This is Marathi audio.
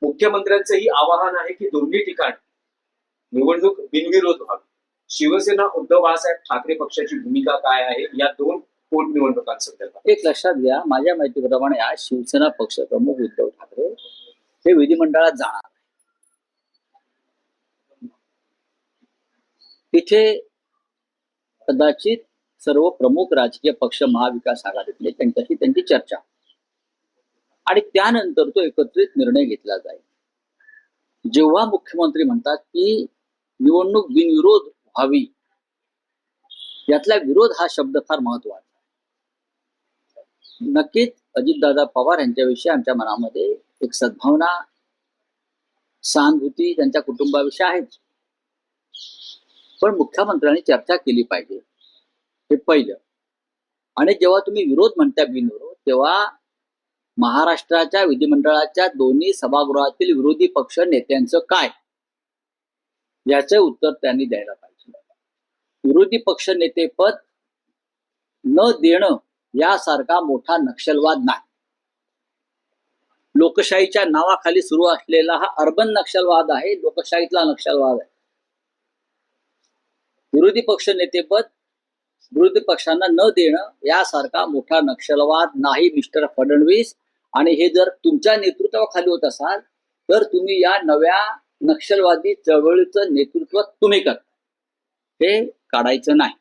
मुख्यमंत्र्यांचंही आवाहन आहे की दोन्ही ठिकाणी निवडणूक बिनविरोध व्हावी. शिवसेना उद्धव बाळासाहेब ठाकरे पक्षाची भूमिका काय आहे या दोन पोटनिवडणुकांसंदर्भात? एक लक्षात घ्या, माझ्या माहितीप्रमाणे आज शिवसेना पक्ष प्रमुख उद्धव ठाकरे हे विधिमंडळात जाणार. तिथे कदाचित सर्व प्रमुख राजकीय पक्ष महाविकास आघाडीतले त्यांच्याशी त्यांची चर्चा आणि त्यानंतर तो एकत्रित निर्णय घेतला जाईल. जेव्हा मुख्यमंत्री म्हणतात की निवडणूक बिनविरोध व्हावी, यातला विरोध हा शब्द फार महत्वाचा. नक्कीच अजितदादा पवार यांच्याविषयी आमच्या मनामध्ये एक सद्भावना, सहानुभूती त्यांच्या कुटुंबाविषयी आहे. पण मुख्यमंत्र्यांनी चर्चा केली पाहिजे, हे पहिलं. आणि जेव्हा तुम्ही विरोध म्हणता बिनविरोध, तेव्हा महाराष्ट्राच्या विधिमंडळाच्या दोन्ही सभागृहातील विरोधी पक्ष नेत्यांचं काय, याचे उत्तर त्यांनी द्यायला पाहिजे. विरोधी पक्ष नेतेपद न देणं यासारखा मोठा नक्षलवाद नाही. लोकशाहीच्या नावाखाली सुरू असलेला हा अर्बन नक्षलवाद आहे, लोकशाहीतला नक्षलवाद आहे. विरोधी पक्ष नेतेपद विरोधी पक्षांना न देणं यासारखा मोठा नक्षलवाद नाही मिस्टर फडणवीस. आणि हे जर तुमच्या नेतृत्वाखाली होत असाल तर तुम्ही या नव्या नक्षलवादी चळवळीचं नेतृत्व तुम्ही करता, हे काढायचं नाही.